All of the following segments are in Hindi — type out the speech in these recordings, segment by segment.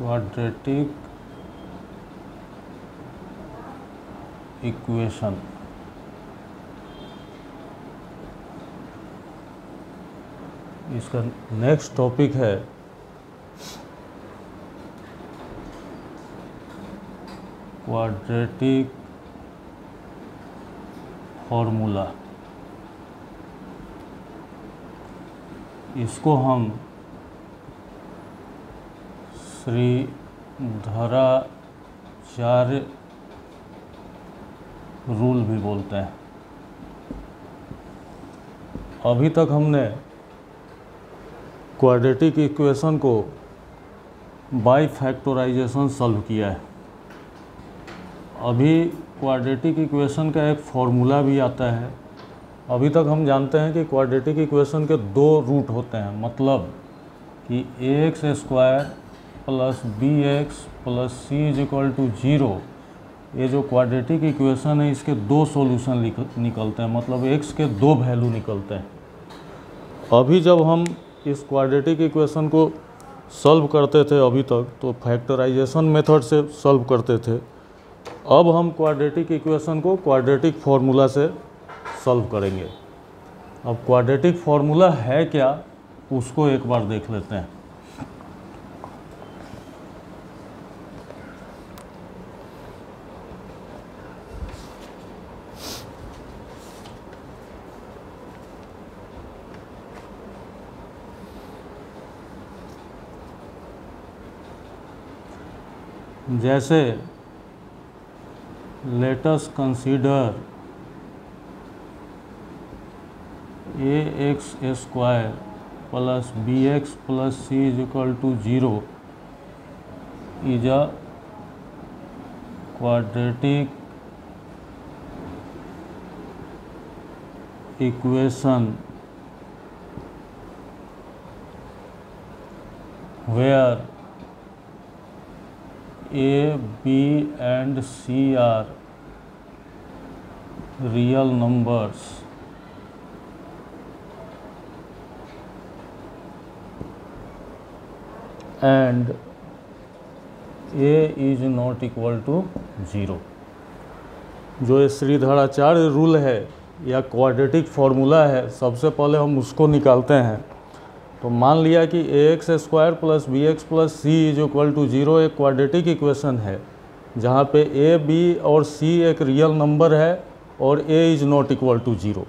Quadratic equation. इसका नेक्स्ट टॉपिक है क्वाड्रेटिक फॉर्मूला। इसको हम श्रीधराचार्य रूल भी बोलते हैं। अभी तक हमने क्वाड्रेटिक इक्वेशन को बाय फैक्टराइजेशन सॉल्व किया है। अभी क्वाड्रेटिक इक्वेशन का एक फॉर्मूला भी आता है। अभी तक हम जानते हैं कि क्वाड्रेटिक इक्वेशन के दो रूट होते हैं, मतलब कि ax square plus bx plus c is equal to 0। ये जो क्वाड्रेटिक इक्वेशन है इसके दो सॉल्यूशन निकलते हैं, मतलब x के दो वैल्यू निकलते हैं। अभी जब हम इस क्वाड्रेटिक इक्वेशन को सॉल्व करते थे अभी तक, तो फैक्टराइजेशन मेथड से सॉल्व करते थे। अब हम क्वाड्रेटिक इक्वेशन को क्वाड्रेटिक फार्मूला से सॉल्व करेंगे। अब क्वाड्रेटिक फार्मूला है क्या, उसको एक बार देख लेते हैं। जैसे let us consider ax square plus bx plus c is equal to 0 is a quadratic equation where a, b and c are real numbers and a is not equal to 0। जो ये श्रीधराचार्य रूल है या क्वाड्रेटिक फार्मूला है, सबसे पहले हम उसको निकालते हैं। तो मान लिया कि ax square plus bx plus c is equal to 0 एक क्वाड्रेटिक इक्वेशन है, जहाँ पे a, b और c एक रियल नंबर है और a is not equal to 0।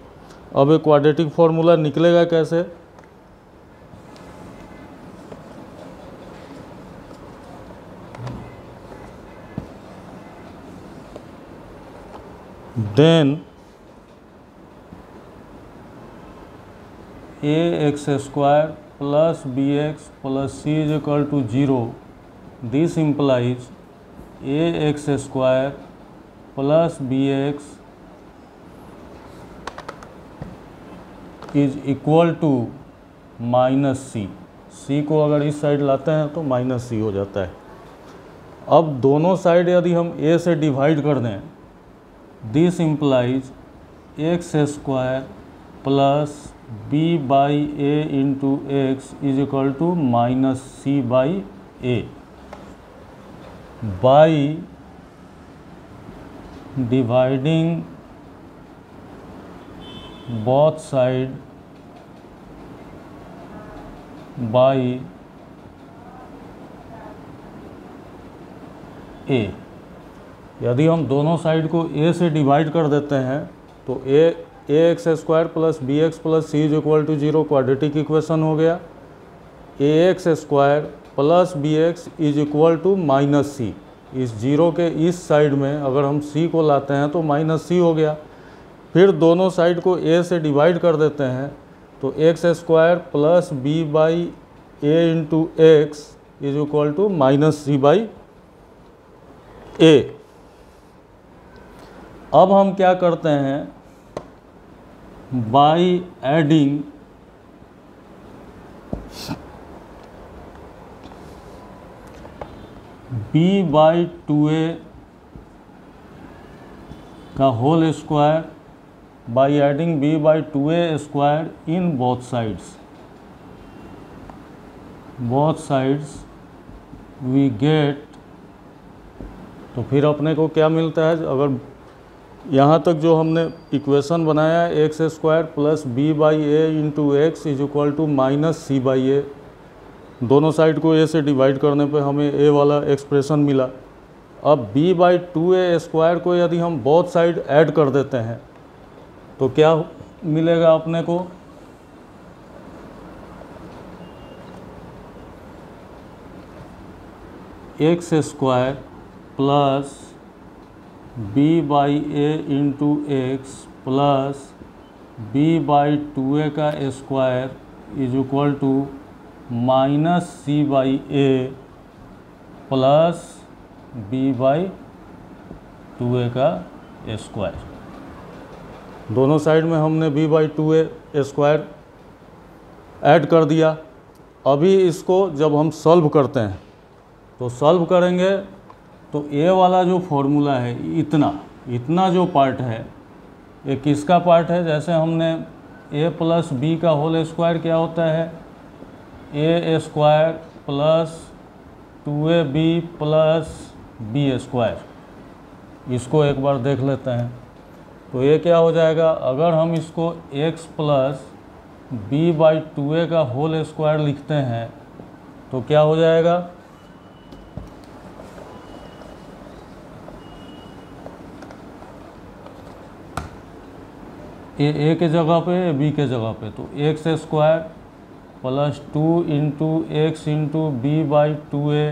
अब एक क्वाड्रेटिक फार्मूला निकलेगा कैसे? Then ax square plus bx plus c is equal to 0। This implies ax square plus bx is equal to minus c। c को अगर इस साइड लाते हैं तो माइनस c हो जाता है। अब दोनों साइड यदि हम a से डिवाइड कर दें, this implies x square plus b by A into X is equal to minus C by A. By dividing both side by A. यदि हम दोनों साइड को a से डिवाइड कर देते हैं तो ax square plus B x plus C is equal to 0 quadratic equation हो गया। ax square plus B X is equal to minus C. इस 0 के इस साइड में अगर हम c को लाते हैं तो माइनस सी हो गया। फिर दोनों साइड को a से डिवाइड कर देते हैं तो x square plus B by A into X is equal to minus C by A. अब हम क्या करते हैं, by adding b by 2a का whole square by adding b by 2a square in both sides we get, तो फिर अपने को क्या मिलता है, अगर यहाँ तक जो हमने इक्वेशन बनाया है x square plus B by A into X is equal to minus C by A, दोनों साइड को ए से डिवाइड करने पे हमें ए वाला एक्सप्रेशन मिला। अब b बाई 2a स्क्वायर को यदि हम बोथ साइड ऐड कर देते हैं तो क्या मिलेगा अपने को, x square plus b by A into x plus b by 2a का square is equal to minus C by A plus b by 2a का स्क्वायर। दोनों साइड में हमने b by 2a square add कर दिया। अभी इसको जब हम सॉल्व करते हैं तो सॉल्व करेंगे तो a वाला जो फॉर्मूला है, इतना जो पार्ट है ये किसका पार्ट है, जैसे हमने a प्लस बी का होल स्क्वायर क्या होता है, a square plus 2ab plus B square, इसको एक बार देख लेते हैं। तो ये क्या हो जाएगा, अगर हम इसको x plus B by 2a का होल स्क्वायर लिखते हैं तो क्या हो जाएगा, ए के जगह पे बी के जगह पे, तो x square plus 2 into x into b by 2a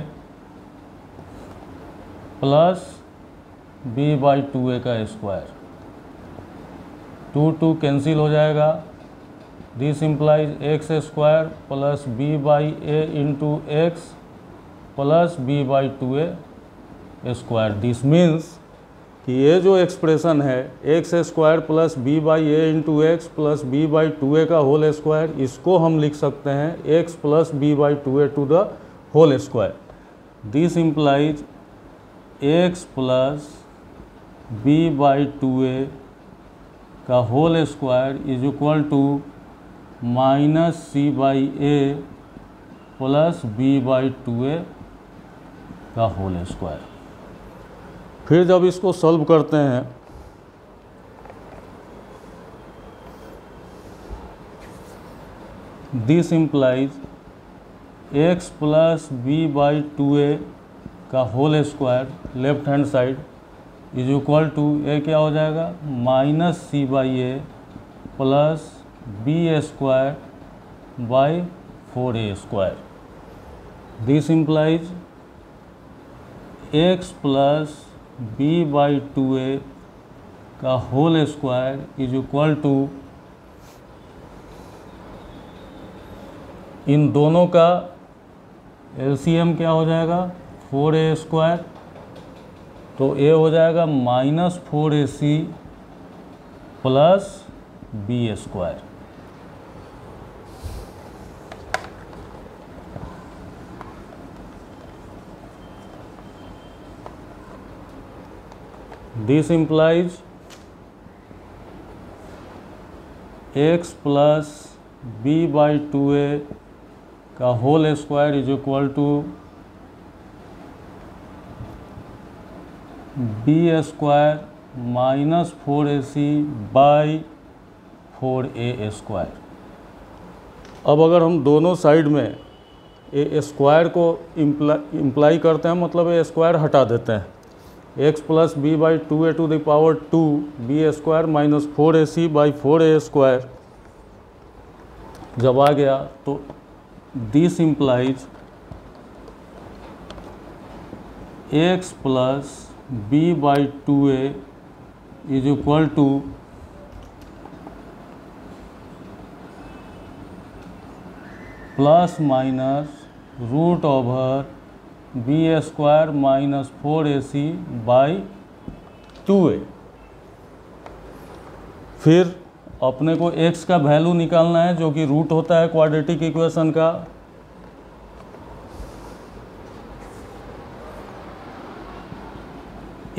plus b by 2a का स्क्वायर, 2 कैंसिल हो जाएगा। This implies x square plus b by a into x plus b by 2a square. This means कि ये जो एक्सप्रेशन है x square plus B by A into x plus B by 2a का होल स्क्वायर, इसको हम लिख सकते हैं x plus B by 2a to the whole square. This implies x plus B by 2a का whole square is equal to minus C by A plus B by 2a का होल स्क्वायर। फिर जब इसको सॉल्व करते हैं this implies x plus B by 2a का whole square left hand side is equal to A क्या हो जाएगा, minus C by A plus B square by 4a square. This implies x plus B by 2a का whole square is equal to, इन दोनों का एलसीएम क्या हो जाएगा, 4a स्क्वायर, तो a हो जाएगा minus 4ac plus B square. This implies x plus B by 2a का whole square is equal to b square minus 4ac by 4a square. अब अगर हम दोनों साइड में ए स्क्वायर को इम्प्लाई करते हैं, मतलब ए स्क्वायर हटा देते हैं, x plus B by 2a to the power 2 b square minus 4ac by 4a square जब आ गया तो this implies x plus B by 2a is equal to plus minus root over b square minus 4ac by 2a। फिर अपने को x का वैल्यू निकालना है जो कि रूट होता है क्वाड्रेटिक इक्वेशन का।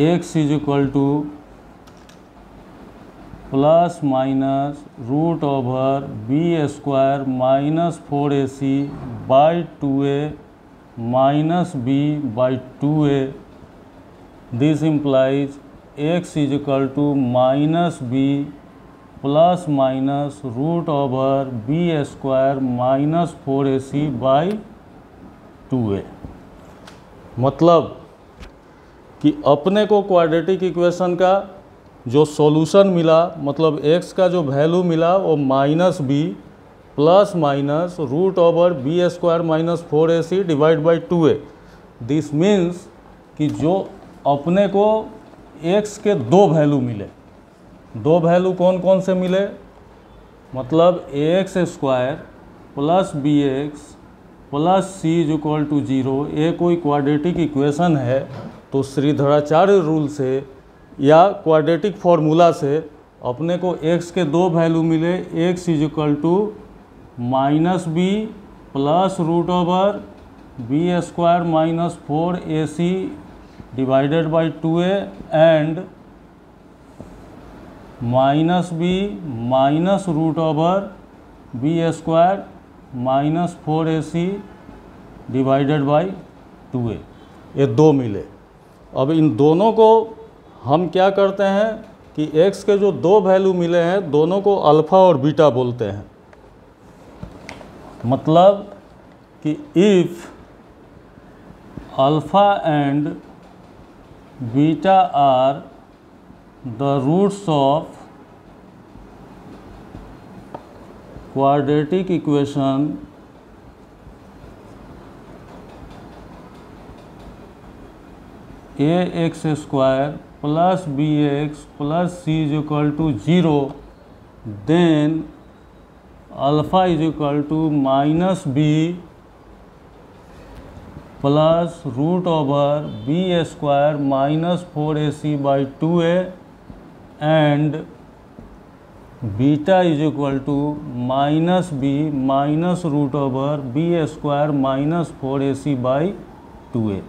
x is equal to plus minus root over b square minus 4ac by 2a minus b by 2a. This implies x is equal to minus b plus minus root over b square minus 4ac by 2a. मतलब कि अपने को क्वाड्रेटिक इक्वेशन का जो सॉल्यूशन मिला, मतलब x का जो वैल्यू मिला वो minus B plus minus root over b square minus 4ac divide by 2a. This means कि जो अपने को x के दो वैल्यू मिले, दो वैल्यू कौन कौन से मिले, मतलब ax square plus B x plus C is equal to 0. ये कोई क्वाड्रेटिक इक्वेशन है तो श्रीधराचार्य रूल से या क्वाड्रेटिक फार्मूला से अपने को x के दो वैल्यू मिले, x is equal to minus B plus root over b square minus 4ac divided by 2a and minus B minus root over b square minus 4ac divided by 2a. ये दो मिले. अब इन दोनों को हम क्या करते हैं कि x के जो दो वैल्यू मिले हैं दोनों को अल्फ़ा और बीटा बोलते हैं. मतलब कि if alpha and beta are the roots of quadratic equation ax square plus B x plus C is equal to 0, then alpha is equal to minus B plus root over b square minus 4ac by 2a and beta is equal to minus B minus root over b square minus 4ac by 2a.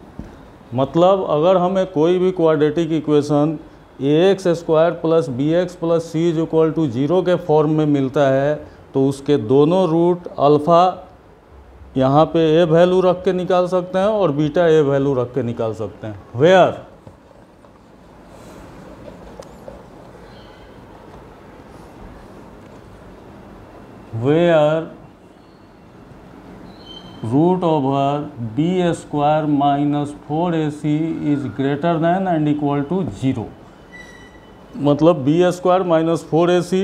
मतलब अगर हमें कोई भी quadratic equation ax square plus B x plus C is equal to 0 के फॉर्म में मिलता है तो उसके दोनों रूट अल्फ़ा यहाँ पे ए वैल्यू रख के निकाल सकते हैं और बीटा ए वैल्यू रख के निकाल सकते हैं. Where root over b square minus 4ac is greater than and equal to 0. मतलब बी स्क्वायर माइनस 4ac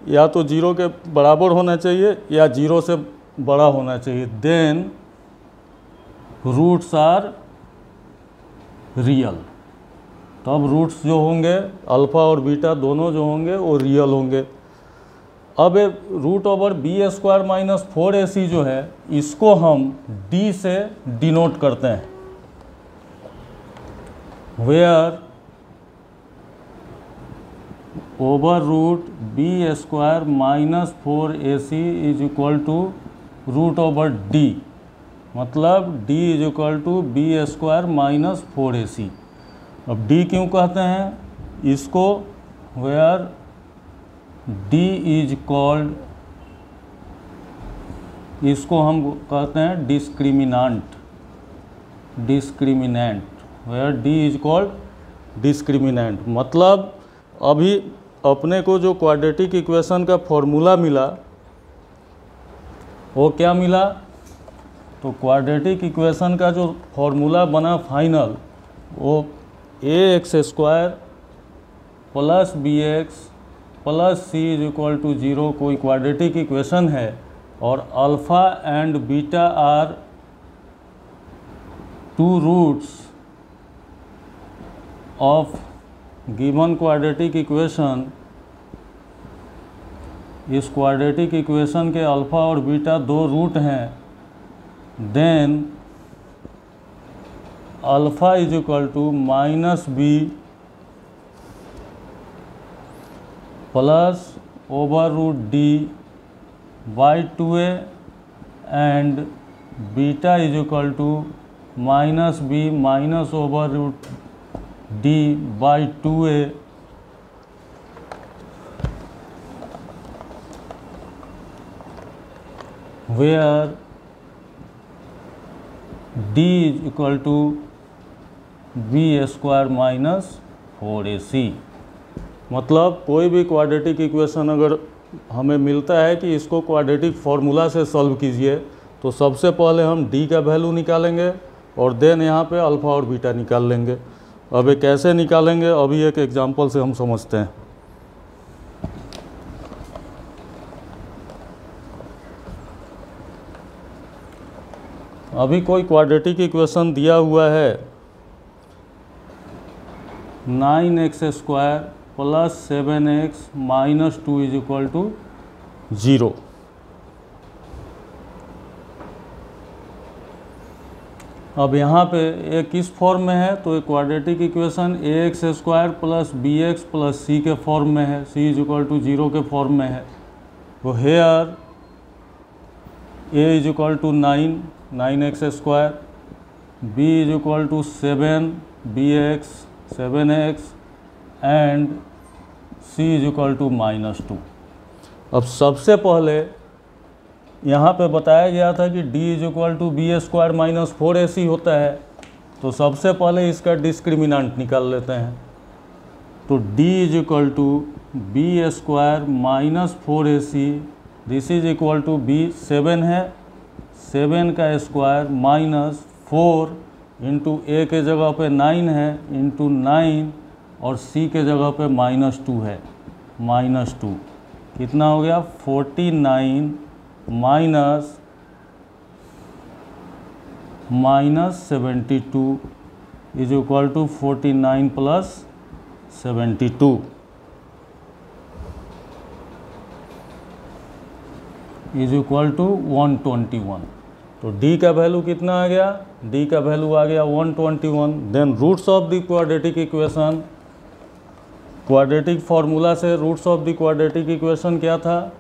या तो 0 के बराबर होना चाहिए या 0 से बड़ा होना चाहिए. Then roots are real. तब रूट्स जो होंगे अल्फ़ा और बीटा दोनों जो होंगे वो रियल होंगे. अब root over b square minus 4ac जो है इसको हम d से डिनोट करते हैं. Where over root b square minus 4ac is equal to root over d. मतलब d is equal to b square minus 4ac. अब d क्यों कहते हैं इसको, वेयर d इज कॉल्ड, इसको हम कहते हैं discriminant. Where d is called discriminant. मतलब अभी अपने को जो क्वाड्रेटिक इक्वेशन का फॉर्मूला मिला वो क्या मिला, तो क्वाड्रेटिक इक्वेशन का जो फॉर्मूला बना फाइनल वो ax square plus B x plus C is equal to 0 कोई क्वाड्रेटिक इक्वेशन है और alpha and beta are two roots of given quadratic equation. इस क्वाड्रेटिक इक्वेशन के अल्फ़ा और बीटा दो रूट हैं. Then alpha is equal to minus B plus over root d by 2a and beta is equal to minus B minus over root d by 2a. Where d is equal to b square minus 4ac। मतलब कोई भी क्वाड्रेटिक इक्वेशन अगर हमें मिलता है कि इसको क्वाड्रेटिक फार्मूला से सॉल्व कीजिए, तो सबसे पहले हम डी का वैल्यू निकालेंगे और देन यहाँ पे अल्फ़ा और बीटा निकाल लेंगे। अब ये कैसे निकालेंगे अभी एक एग्जांपल से हम समझते हैं। अभी कोई क्वाड्रेटिक इक्वेशन दिया हुआ है 9x square plus 7x minus 2 is equal to 0। अब यहाँ पे ये किस फॉर्म में है, तो एक quadratic equation ax square plus bx plus c के फॉर्म में है, c इज इक्वल टू 0 के फॉर्म में है। तो here a is equal to 9x square, b is equal to 7bx 7x and c is equal to -2। अब सबसे पहले यहाँ पे बताया गया था कि d is equal to b square minus 4ac होता है, तो सबसे पहले इसका डिस्क्रिमिनेंट निकाल लेते हैं। तो d is equal to b square minus 4ac, this is equal to b 7 है, 7 का स्क्वायर माइनस 4 इंटू a के जगह पे 9 है इंटू 9 और c के जगह पे -2 है, -2 कितना हो गया 49 minus 72 is equal to 49 plus 72 is equal to 121। तो d का वैल्यू कितना आ गया, d का वैल्यू आ गया 121। Then roots of the quadratic equation, quadratic formula से roots of the quadratic equation क्या था,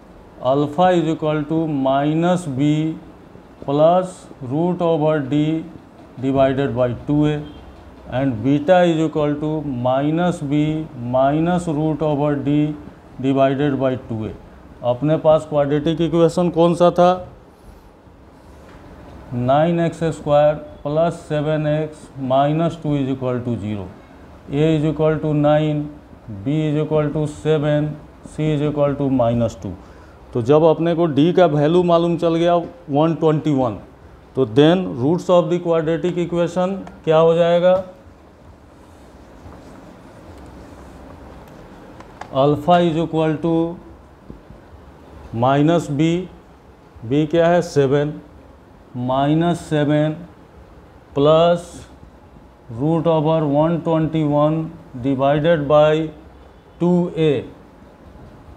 alpha is equal to minus B plus root over D divided by 2a and beta is equal to minus B minus root over D divided by 2a। अपने पास क्वाड्रेटिक इक्वेशन कौन सा था, 9x square plus 7x minus 2 is equal to 0, a is equal to 9, b is equal to 7, c is equal to -2। तो जब अपने को d का वैल्यू मालूम चल गया 121, तो then roots of the quadratic equation क्या हो जाएगा, alpha is equal to minus b क्या है 7 -7 plus root over 121 divided by 2a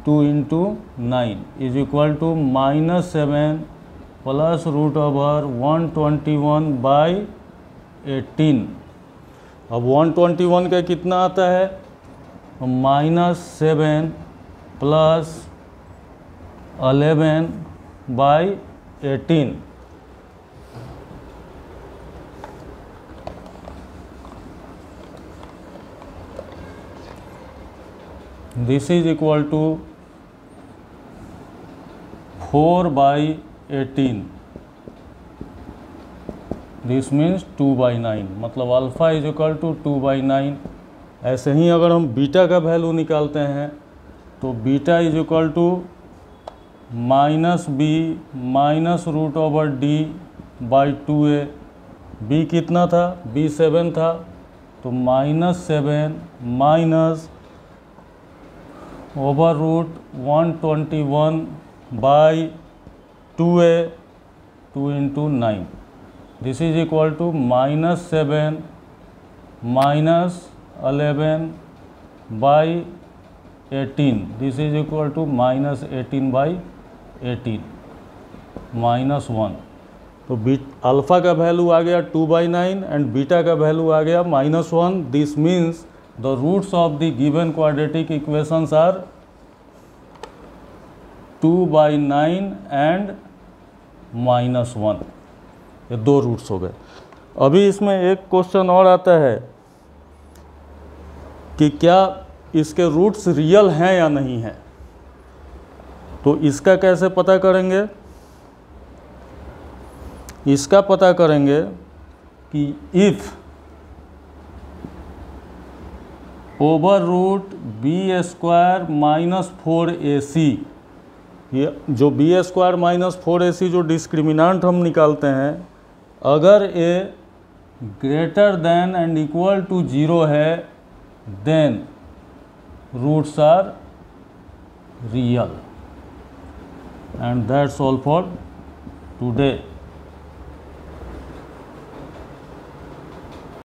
2 into 9 is equal to -7 plus root over 121 by 18। अब 121 का कितना आता है, -7 plus 11 by 18। This is equal to 4/18, this means 2/9, मतलब अल्फ़ा इज इक्वल टू 2/9। ऐसे ही अगर हम बीटा का वैल्यू निकालते हैं तो beta is equal to -b minus root over d by 2a। b कितना था, b 7 था, तो -7 minus over root 121 by 2a 2 into 9, this is equal to -7 minus 11 by 18, this is equal to -18 by 18 -1। तो अल्फ़ा का वैल्यू आ गया 2/9 एंड बीटा का वैल्यू आ गया -1। This means the roots of the given quadratic equations are 2/9 and -1। ये दो रूट्स हो गए। अभी इसमें एक क्वेश्चन और आता है कि क्या इसके रूट्स रियल हैं या नहीं हैं। तो इसका कैसे पता करेंगे, इसका पता करेंगे कि if over root b square minus 4ac, ये जो बी स्क्वायर माइनस 4ac जो डिस्क्रिमिनांट हम निकालते हैं, अगर A greater than and equal to 0 है then roots are real. And that's all for today.